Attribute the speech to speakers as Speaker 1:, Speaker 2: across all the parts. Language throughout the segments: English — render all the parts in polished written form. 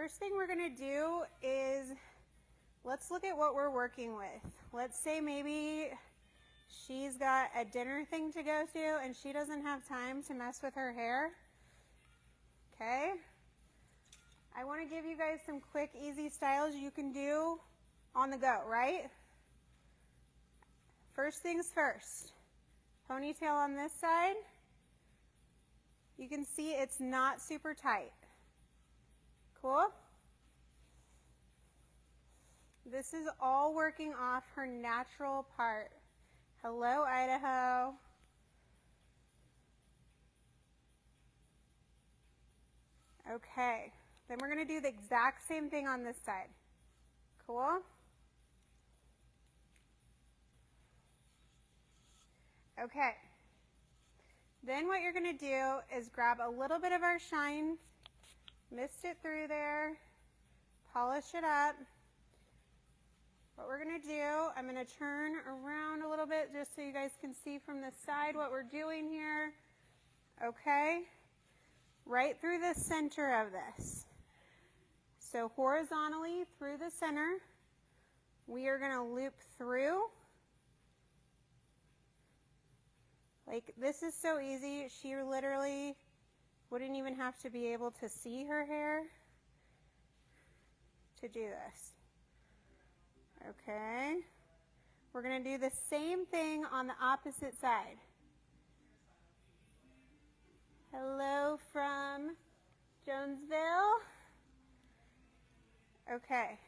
Speaker 1: first thing we're gonna do is let's look at what we're working with. Let's say maybe she's got a dinner thing to go to and she doesn't have time to mess with her hair. Okay? I want to give you guys some quick, easy styles you can do on the go, right? First things first. Ponytail on this side. You can see it's not super tight. Cool? This is all working off her natural part. Hello, Idaho. Okay, then we're going to do the exact same thing on this side. Cool? Okay. Then what you're going to do is grab a little bit of our shine, mist it through there, polish it up. What we're going to do, I'm going to turn around a little bit just so you guys can see from the side what we're doing here. Okay? Right through the center of this. So horizontally through the center, we are going to loop through. Like, this is so easy. She literally wouldn't even have to be able to see her hair to do this. Okay. We're going to do the same thing on the opposite side. Hello from Jonesville. Okay.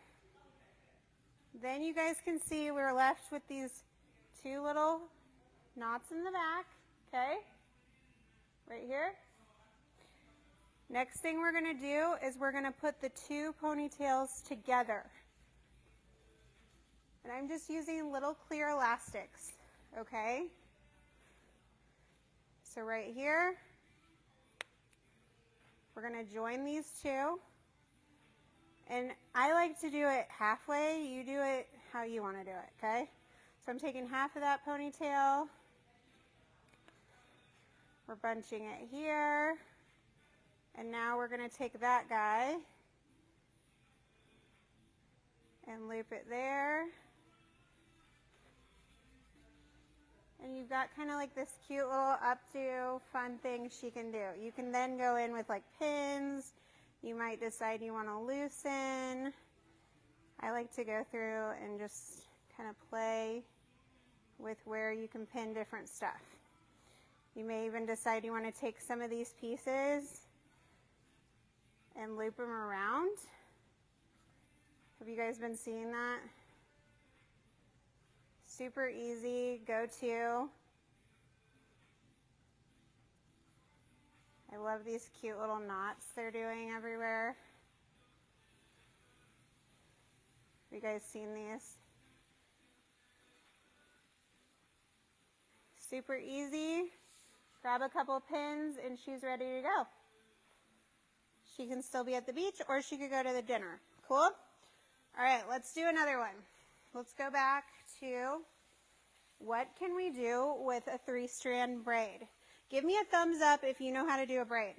Speaker 1: Then you guys can see we're left with these two little knots in the back, okay? Right here. Next thing we're going to do is we're going to put the two ponytails together. And I'm just using little clear elastics, okay? So right here, we're going to join these two. And I like to do it halfway. You do it how you want to do it, okay? So I'm taking half of that ponytail. We're bunching it here. And now we're going to take that guy and loop it there. And you've got kind of like this cute little updo fun thing she can do. You can then go in with like pins. You might decide you want to loosen. I like to go through and just kind of play with where you can pin different stuff. You may even decide you want to take some of these pieces and loop them around. Have you guys been seeing that? Super easy, go to. I love these cute little knots they're doing everywhere. Have you guys seen these? Super easy. Grab a couple pins and she's ready to go. She can still be at the beach or she could go to the dinner. Cool? All right, let's do another one. Let's go back to what can we do with a 3-strand braid? Give me a thumbs up if you know how to do a braid.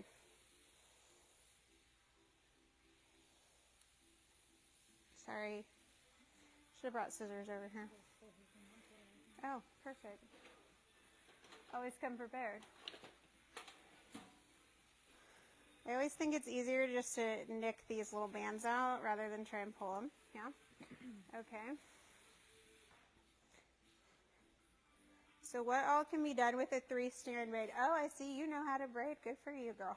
Speaker 1: Sorry. Should have brought scissors over here. Oh, perfect. Always come prepared. I always think it's easier just to nick these little bands out rather than try and pull them. Yeah? Okay. So what all can be done with a 3-strand braid? Oh, I see you know how to braid. Good for you, girl.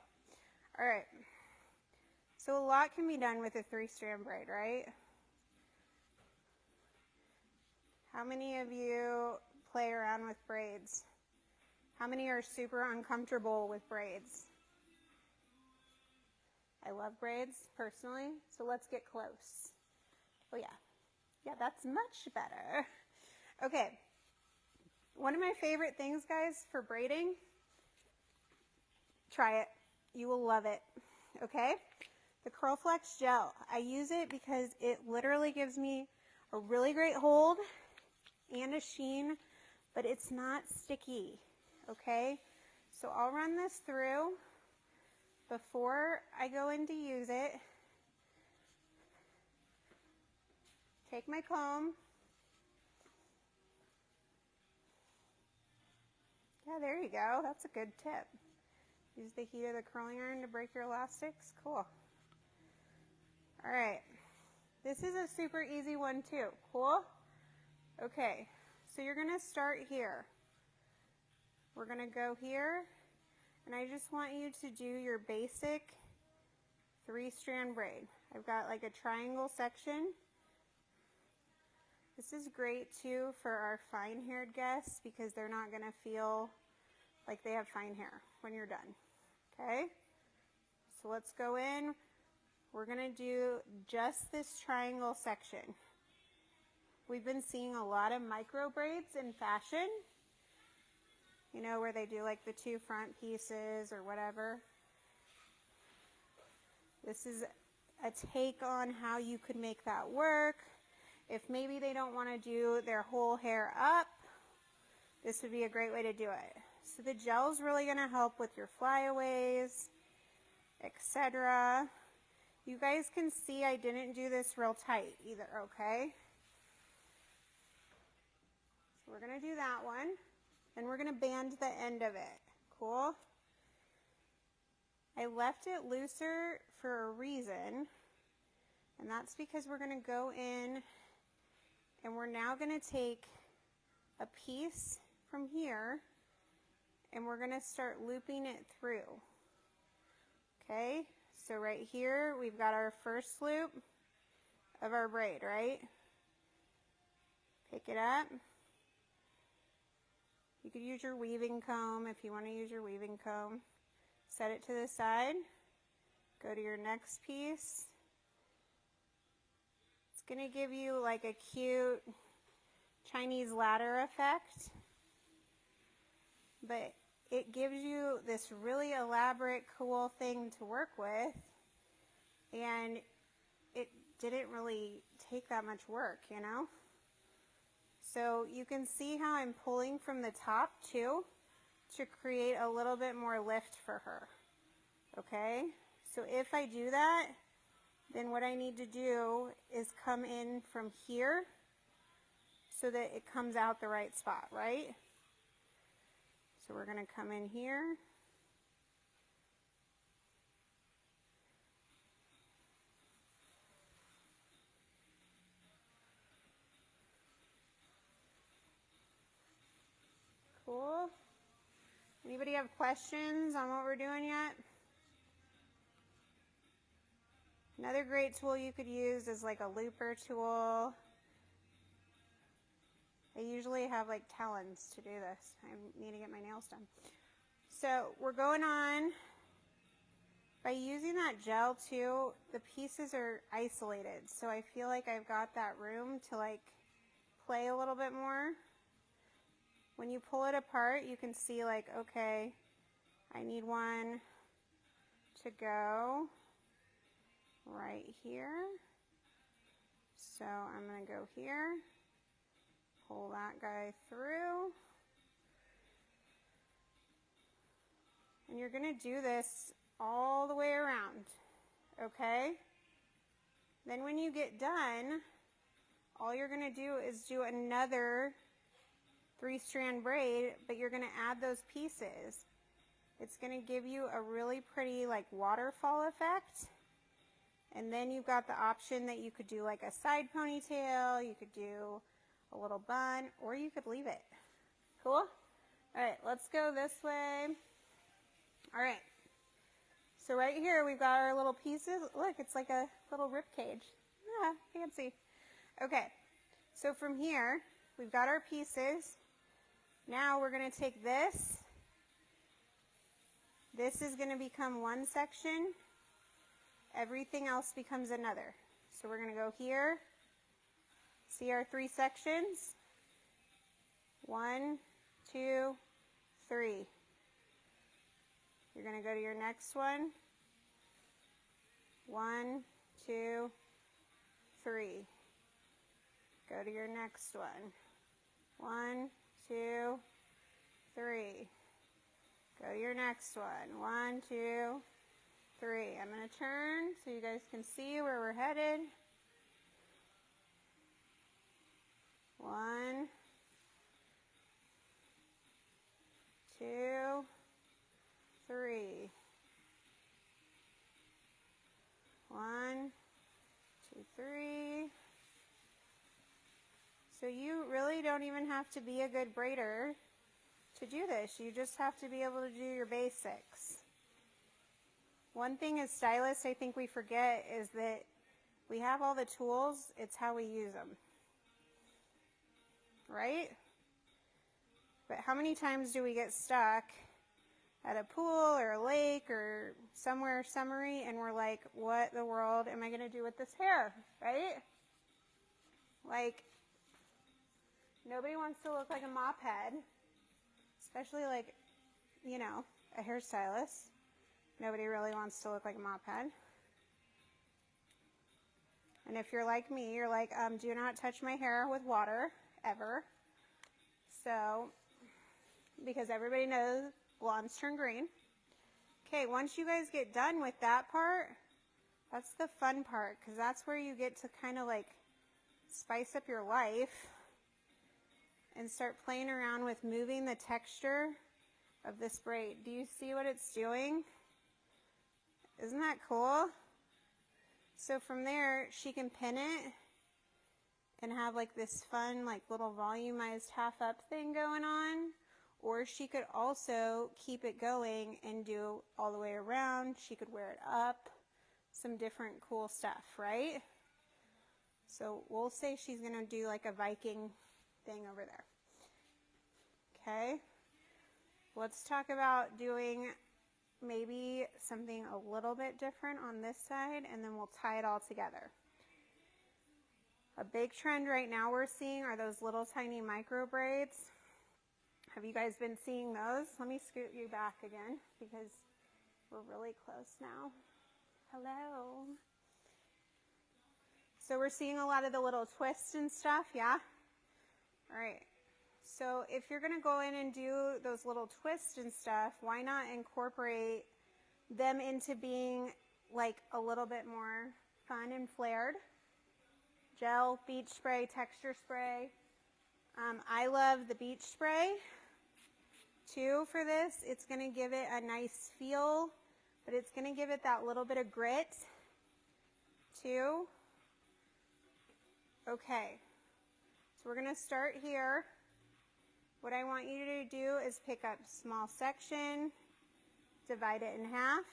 Speaker 1: All right. So a lot can be done with a 3-strand braid, right? How many of you play around with braids? How many are super uncomfortable with braids? I love braids personally, so let's get close. Oh yeah. Yeah, that's much better. Okay. One of my favorite things, guys, for braiding, try it. You will love it, okay? The Curl Flex Gel. I use it because it literally gives me a really great hold and a sheen, but it's not sticky, okay? So I'll run this through before I go in to use it. take my comb. Yeah, there you go. That's a good tip. Use the heat of the curling iron to break your elastics. Cool. All right. This is a super easy one too. Cool? Okay. So you're going to start here. We're going to go here. And I just want you to do your basic 3-strand braid. I've got like a triangle section. This is great too for our fine-haired guests because they're not going to feel like they have fine hair when you're done. Okay? So let's go in. We're going to do just this triangle section. We've been seeing a lot of micro braids in fashion. You know, where they do like the 2 front pieces or whatever. This is a take on how you could make that work. If maybe they don't want to do their whole hair up, this would be a great way to do it. So the gel's really going to help with your flyaways, etc. You guys can see I didn't do this real tight either, okay? So we're going to do that one. And we're going to band the end of it. Cool? I left it looser for a reason. And that's because we're going to go in and we're now going to take a piece from here and we're going to start looping it through. Okay? So right here, we've got our first loop of our braid, right? Pick it up. You could use your weaving comb if you want to use your weaving comb. Set it to the side. Go to your next piece. It's going to give you like a cute Chinese ladder effect. But it gives you this really elaborate, cool thing to work with. And it didn't really take that much work, you know? So you can see how I'm pulling from the top too to create a little bit more lift for her. Okay? So if I do that, then what I need to do is come in from here so that it comes out the right spot, right? So we're going to come in here. Cool. Anybody have questions on what we're doing yet? Another great tool you could use is like a looper tool. I usually have like talons to do this. I need to get my nails done. So we're going on. By using that gel too, the pieces are isolated. So I feel like I've got that room to like play a little bit more. When you pull it apart, you can see like, okay, I need one to go right here. So I'm going to go here, pull that guy through. And you're going to do this all the way around, okay? Then when you get done, all you're going to do is do another 3-strand braid, but you're going to add those pieces. It's going to give you a really pretty like waterfall effect. And then you've got the option that you could do like a side ponytail, you could do a little bun, or you could leave it. Cool? All right, let's go this way. All right. So right here we've got our little pieces. Look, it's like a little rib cage. Ah, fancy. Okay. So from here, we've got our pieces. Now we're going to take this. This is going to become one section. Everything else becomes another. So we're going to go here. See our 3 sections? 1, 2, 3. You're going to go to your next one. 1, 2, 3. Go to your next one. 1, 2, 3. Go to your next one. 1, 2, 3. I'm going to turn so you guys can see where we're headed. 1, 2, 3. 1, 2, 3. So you really don't even have to be a good braider to do this. You just have to be able to do your basics. One thing as stylists I think we forget is that we have all the tools, it's how we use them. Right? But how many times do we get stuck at a pool or a lake or somewhere summery and we're like, what the world am I going to do with this hair? Right? Like, nobody wants to look like a mop head, especially like, you know, a hairstylist. Nobody really wants to look like a mop head. And if you're like me, you're like, do not touch my hair with water, ever. So, because everybody knows blondes turn green. Okay, once you guys get done with that part, that's the fun part, because that's where you get to kind of like spice up your life and start playing around with moving the texture of this braid. Do you see what it's doing? Isn't that cool? So from there, she can pin it and have like this fun, like little volumized half up thing going on. Or she could also keep it going and do all the way around. She could wear it up. Some different cool stuff, right? So we'll say she's going to do like a Viking thing over there. Okay? Let's talk about doing maybe something a little bit different on this side, and then we'll tie it all together. A big trend right now we're seeing are those little tiny micro braids. Have you guys been seeing those? Let me scoot you back again because we're really close now. Hello. So we're seeing a lot of the little twists and stuff, yeah? All right. So if you're going to go in and do those little twists and stuff, why not incorporate them into being like a little bit more fun and flared? Gel, beach spray, texture spray. I love the beach spray too for this. It's going to give it a nice feel, but it's going to give it that little bit of grit too. Okay, so we're going to start here. What I want you to do is pick up small section, divide it in half.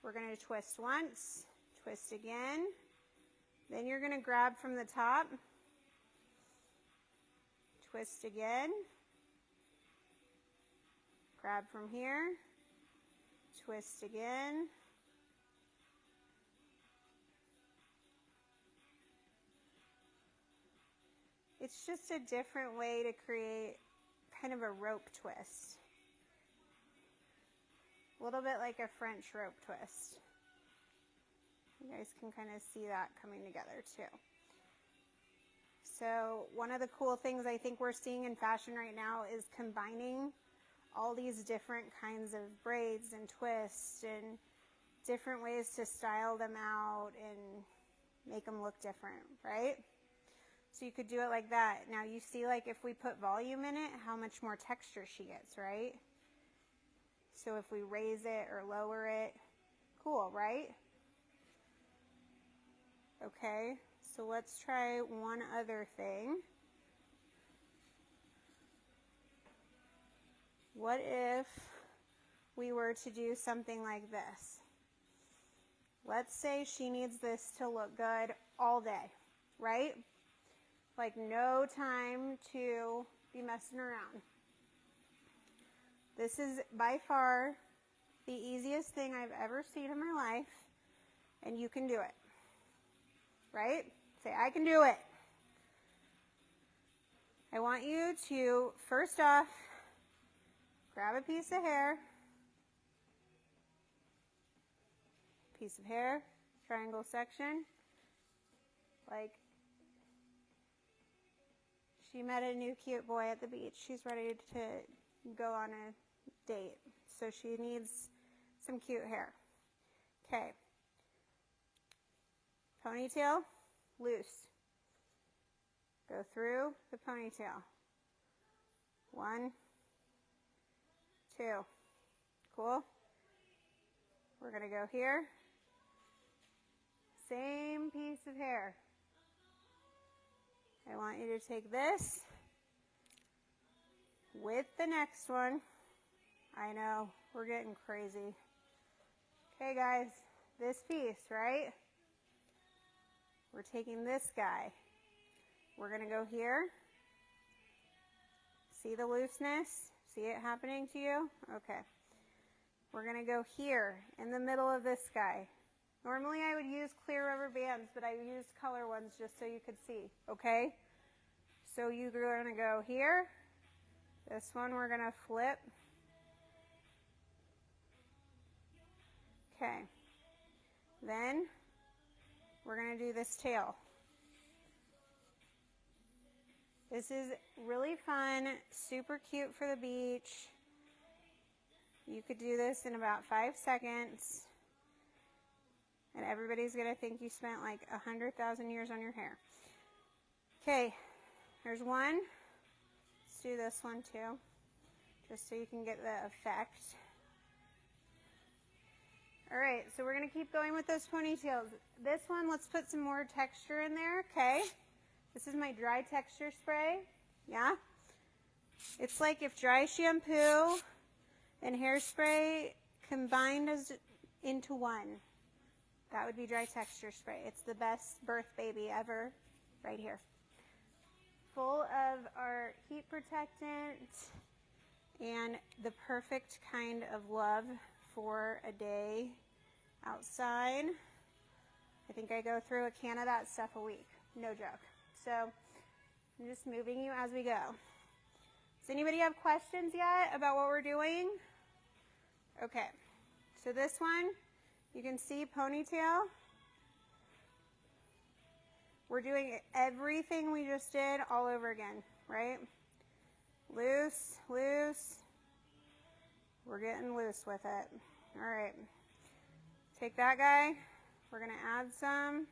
Speaker 1: We're going to twist once, twist again. Then you're going to grab from the top, twist again, grab from here, twist again. It's just a different way to create kind of a rope twist. A little bit like a French rope twist. You guys can kind of see that coming together too. So one of the cool things I think we're seeing in fashion right now is combining all these different kinds of braids and twists and different ways to style them out and make them look different, right? So you could do it like that. Now you see, like, if we put volume in it, how much more texture she gets, right? So if we raise it or lower it, cool, right? Okay, so let's try one other thing. What if we were to do something like this? Let's say she needs this to look good all day, right? Like no time to be messing around. This is by far the easiest thing I've ever seen in my life, and you can do it, right? Say, I can do it. I want you to, first off, grab a piece of hair, triangle section, like she met a new cute boy at the beach. She's ready to go on a date, so she needs some cute hair. Okay. Ponytail, loose. Go through the ponytail. 1, 2. Cool. We're going to go here. Same piece of hair. I want you to take this with the next one. I know, we're getting crazy. Okay, guys, this piece, right? We're taking this guy. We're going to go here. See the looseness? See it happening to you? Okay. We're going to go here in the middle of this guy. Normally I would use clear rubber bands, but I used color ones just so you could see, okay? So you're going to go here. This one we're going to flip. Okay. Then we're going to do this tail. This is really fun, super cute for the beach. You could do this in about 5 seconds. And everybody's going to think you spent like 100,000 years on your hair. Okay, there's one. Let's do this one too, just so you can get the effect. All right, so we're going to keep going with those ponytails. This one, let's put some more texture in there, okay? This is my dry texture spray, yeah? It's like if dry shampoo and hairspray combined into one. That would be dry texture spray. It's the best birth baby ever, right here. Full of our heat protectant and the perfect kind of love for a day outside. I think I go through a can of that stuff a week, no joke. So I'm just moving you as we go. Does anybody have questions yet about what we're doing? Okay, so this one, you can see ponytail. We're doing everything we just did all over again, right? Loose, loose. We're getting loose with it. All right. Take that guy. We're going to add some.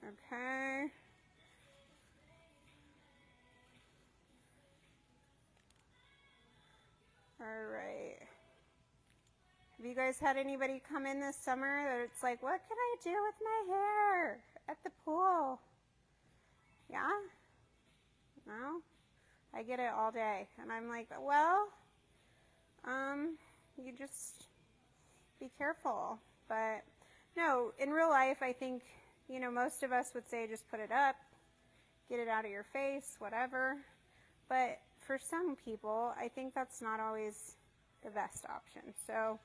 Speaker 1: Okay. All right. Have you guys had anybody come in this summer that it's like, what can I do with my hair at the pool? Yeah? No? I get it all day. And I'm like, well, you just be careful. But no, in real life, I think, you know, most of us would say just put it up, get it out of your face, whatever. But for some people, I think that's not always the best option. So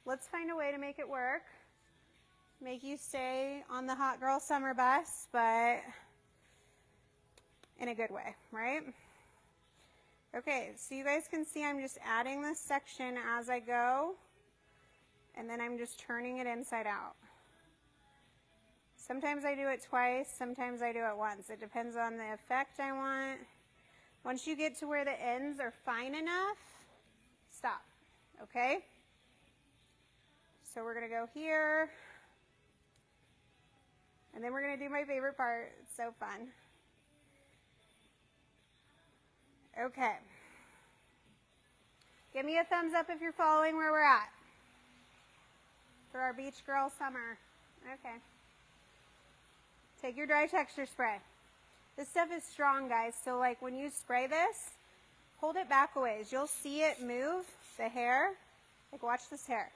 Speaker 1: let's find a way to make it work. Make you stay on the hot girl summer bus, but in a good way, right? Okay, so you guys can see I'm just adding this section as I go, and then I'm just turning it inside out. Sometimes I do it twice, sometimes I do it once. It depends on the effect I want. Once you get to where the ends are fine enough, stop, okay? So we're going to go here, and then we're going to do my favorite part. It's so fun. Okay. Give me a thumbs up if you're following where we're at for our beach girl summer. Okay. Take your dry texture spray. This stuff is strong, guys, so like when you spray this, hold it back a ways. You'll see it move, the hair. Like watch this hair.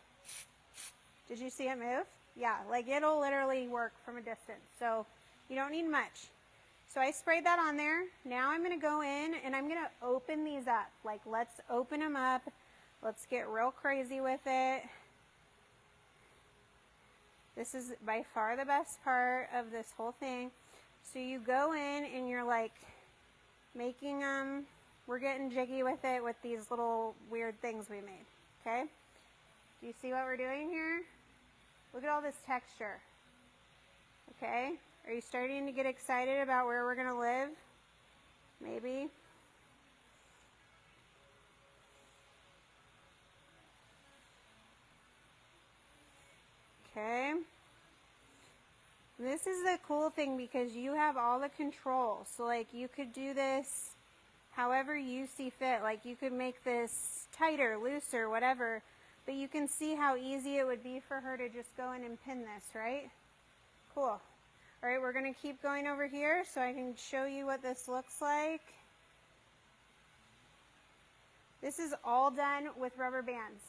Speaker 1: Did you see it move? Yeah, like it'll literally work from a distance. So you don't need much. So I sprayed that on there. Now I'm going to go in and I'm going to open these up. Like let's open them up. Let's get real crazy with it. This is by far the best part of this whole thing. So you go in and you're like making them, we're getting jiggy with it with these little weird things we made, okay? Do you see what we're doing here? Look at all this texture, okay? Are you starting to get excited about where we're gonna live? Maybe. Okay. This is the cool thing because you have all the control. So like you could do this however you see fit. Like you could make this tighter, looser, whatever. But you can see how easy it would be for her to just go in and pin this, right? Cool. All right, we're going to keep going over here so I can show you what this looks like. This is all done with rubber bands.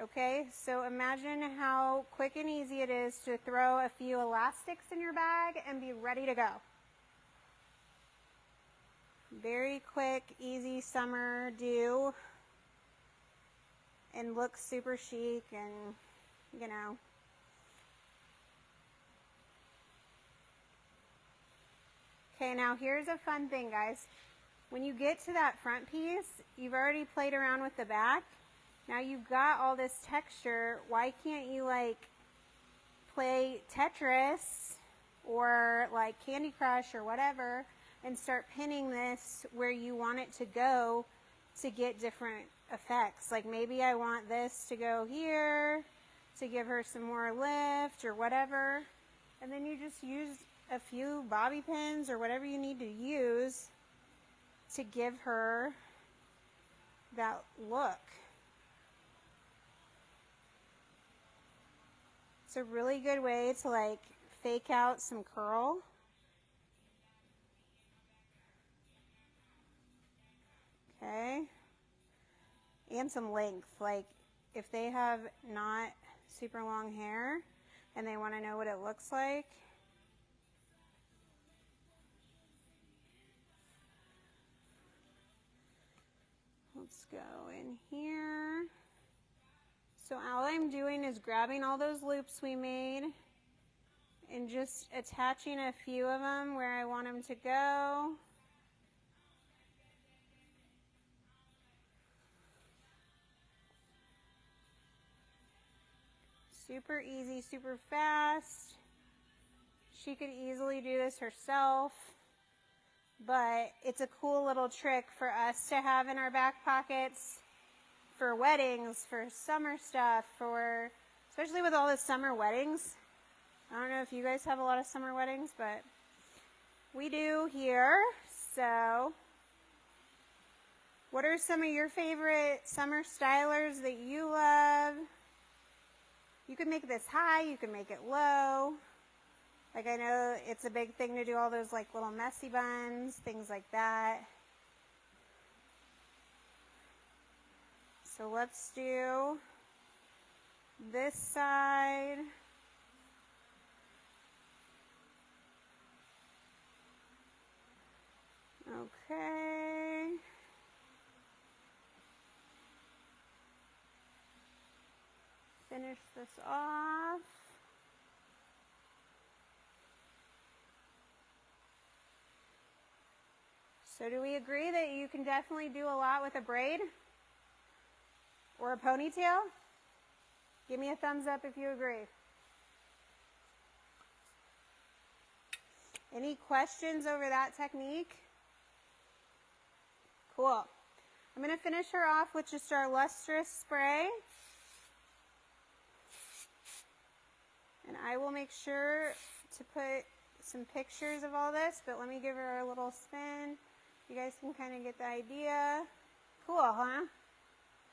Speaker 1: Okay, so imagine how quick and easy it is to throw a few elastics in your bag and be ready to go. Very quick, easy summer do. And looks super chic and, you know. Okay, now here's a fun thing, guys. When you get to that front piece, you've already played around with the back. Now you've got all this texture. Why can't you like play Tetris or like Candy Crush or whatever and start pinning this where you want it to go to get different effects? Like maybe I want this to go here to give her some more lift or whatever. And then you just use a few bobby pins or whatever you need to use to give her that look. It's a really good way to like fake out some curl. Okay. And some length. Like if they have not super long hair and they want to know what it looks like. Let's go in here. So all I'm doing is grabbing all those loops we made and just attaching a few of them where I want them to go. Super easy, super fast. She could easily do this herself, but it's a cool little trick for us to have in our back pockets for weddings, for summer stuff, for especially with all the summer weddings. I don't know if you guys have a lot of summer weddings, but we do here. So what are some of your favorite summer stylers that you love? You can make this high, you can make it low. Like I know it's a big thing to do all those like little messy buns, things like that. So let's do this side. Okay. Finish this off. So do we agree that you can definitely do a lot with a braid or a ponytail? Give me a thumbs up if you agree. Any questions over that technique? Cool. I'm going to finish her off with just our lustrous spray. And I will make sure to put some pictures of all this, but let me give her a little spin. You guys can kind of get the idea. Cool, huh?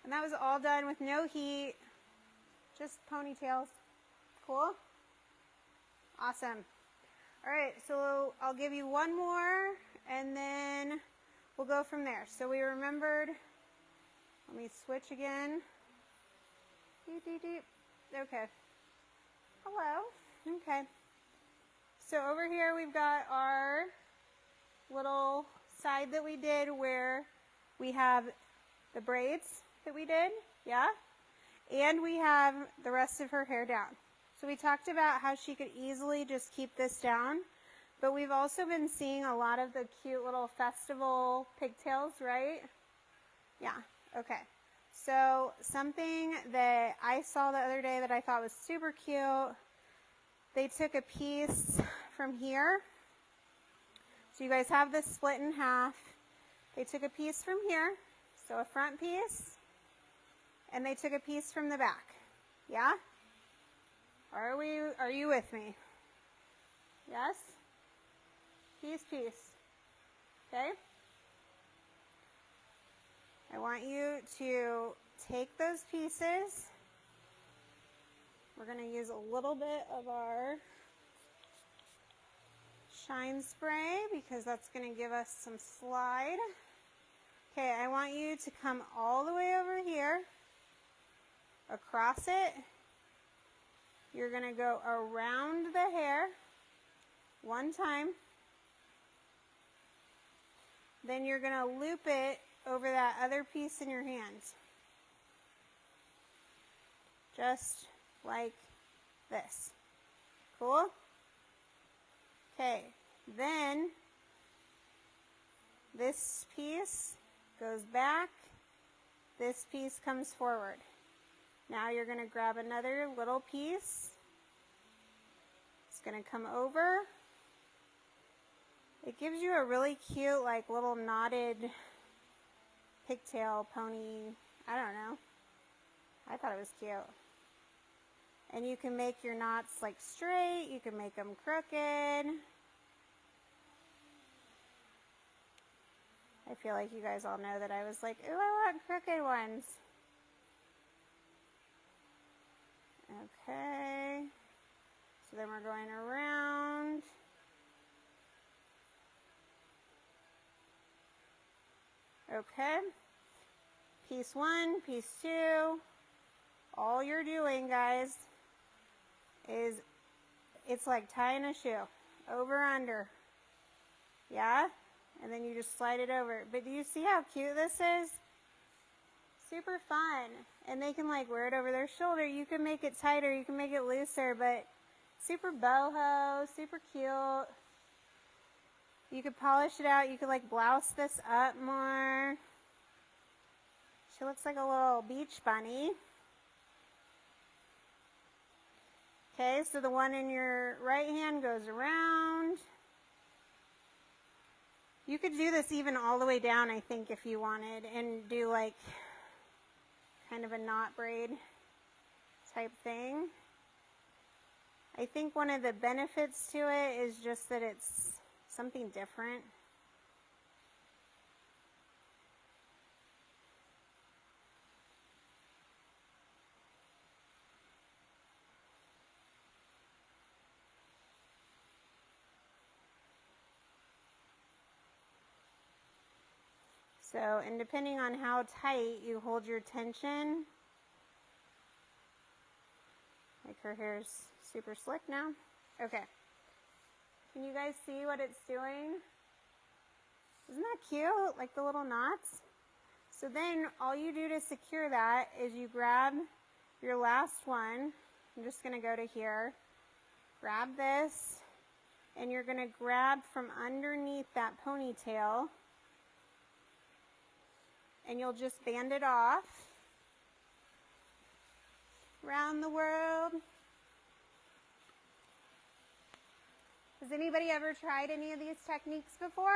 Speaker 1: And that was all done with no heat, just ponytails. Cool? Awesome. All right, so I'll give you one more, and then we'll go from there. So we remembered, let me switch again. Okay. Hello. Okay. So over here we've got our little side that we did where we have the braids that we did, yeah? And we have the rest of her hair down. So we talked about how she could easily just keep this down, but we've also been seeing a lot of the cute little festival pigtails, right? Yeah, okay. So something that I saw the other day that I thought was super cute, they took a piece from here. So you guys have this split in half. They took a piece from here, so a front piece, and they took a piece from the back, yeah? Are you with me? Yes? Piece, piece. Okay? I want you to take those pieces. We're going to use a little bit of our shine spray because that's going to give us some slide. Okay, I want you to come all the way over here, across it. You're going to go around the hair one time. Then you're going to loop it over that other piece in your hands. Just like this. Cool? Okay, then this piece goes back, this piece comes forward. Now you're going to grab another little piece. It's going to come over. It gives you a really cute, like, little knotted pigtail pony. I don't know. I thought it was cute. And you can make your knots, like, straight. You can make them crooked. I feel like you guys all know that I was like, ooh, I want crooked ones. Okay. So then we're going around. Okay. Piece 1, piece 2. All you're doing, guys, is it's like tying a shoe. Over, under. Yeah? And then you just slide it over. But do you see how cute this is? Super fun. And they can like wear it over their shoulder. You can make it tighter, you can make it looser, but super boho, super cute. You could polish it out. You could like blouse this up more. She looks like a little beach bunny. Okay, so the one in your right hand goes around. You could do this even all the way down, I think, if you wanted, and do like kind of a knot braid type thing. I think one of the benefits to it is just that it's something different. So, and depending on how tight you hold your tension, like her hair's super slick now. Okay. Can you guys see what it's doing? Isn't that cute? Like the little knots? So then all you do to secure that is you grab your last one. I'm just going to go to here. Grab this. And you're going to grab from underneath that ponytail. And you'll just band it off around the world. Has anybody ever tried any of these techniques before?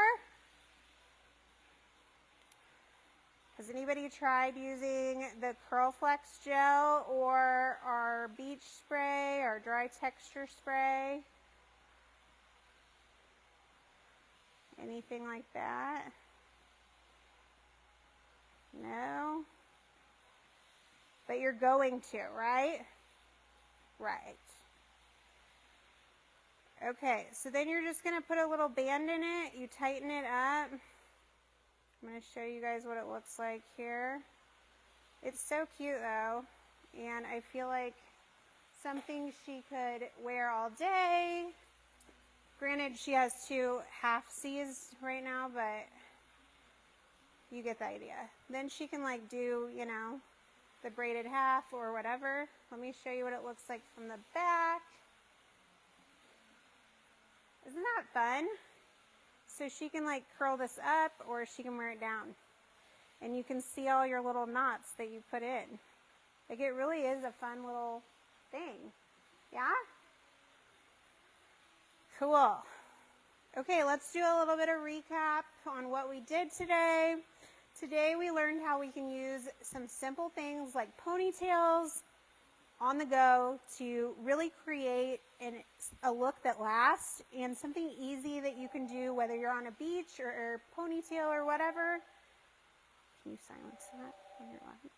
Speaker 1: Has anybody tried using the Curl Flex gel or our beach spray or dry texture spray? Anything like that? No? But you're going to, right? Right. Okay, so then you're just going to put a little band in it. You tighten it up. I'm going to show you guys what it looks like here. It's so cute, though. And I feel like something she could wear all day. Granted, she has 2 half C's right now, but you get the idea. Then she can like do, you know, the braided half or whatever. Let me show you what it looks like from the back. Isn't that fun? So she can like curl this up or she can wear it down. And you can see all your little knots that you put in. Like it really is a fun little thing. Yeah? Cool. Okay, let's do a little bit of recap on what we did today. Today we learned how we can use some simple things like ponytails on the go to really create a look that lasts and something easy that you can do whether you're on a beach or a ponytail or whatever. Can you silence that when you're laughing?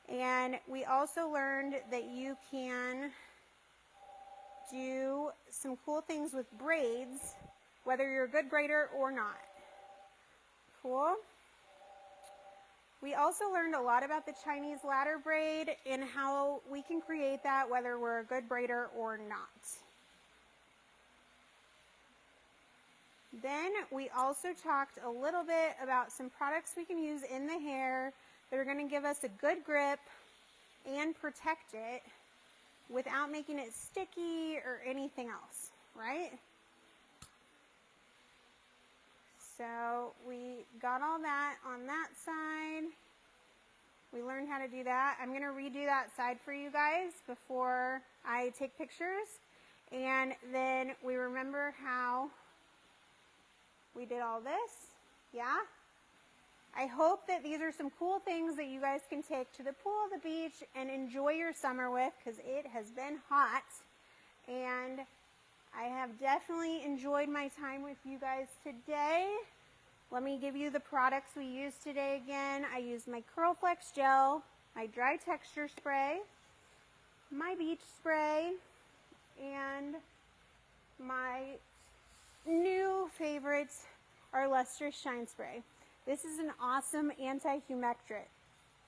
Speaker 1: And we also learned that you can do some cool things with braids, whether you're a good braider or not. Cool? We also learned a lot about the Chinese ladder braid and how we can create that whether we're a good braider or not. Then we also talked a little bit about some products we can use in the hair that are going to give us a good grip and protect it without making it sticky or anything else, right? So we got all that on that side. We learned how to do that. I'm going to redo that side for you guys before I take pictures. And then we remember how we did all this. Yeah? I hope that these are some cool things that you guys can take to the pool, the beach, and enjoy your summer with, because it has been hot. And I have definitely enjoyed my time with you guys today. Let me give you the products we used today again. I used my Curl Flex Gel, my Dry Texture Spray, my Beach Spray, and my new favorite, our Lustrous Shine Spray. This is an awesome anti-humectant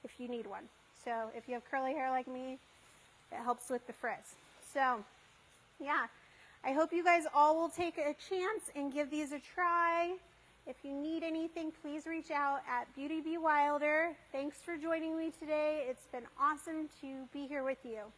Speaker 1: if you need one. So if you have curly hair like me, it helps with the frizz. So, yeah. I hope you guys all will take a chance and give these a try. If you need anything, please reach out at Beauty Be Wilder. Thanks for joining me today. It's been awesome to be here with you.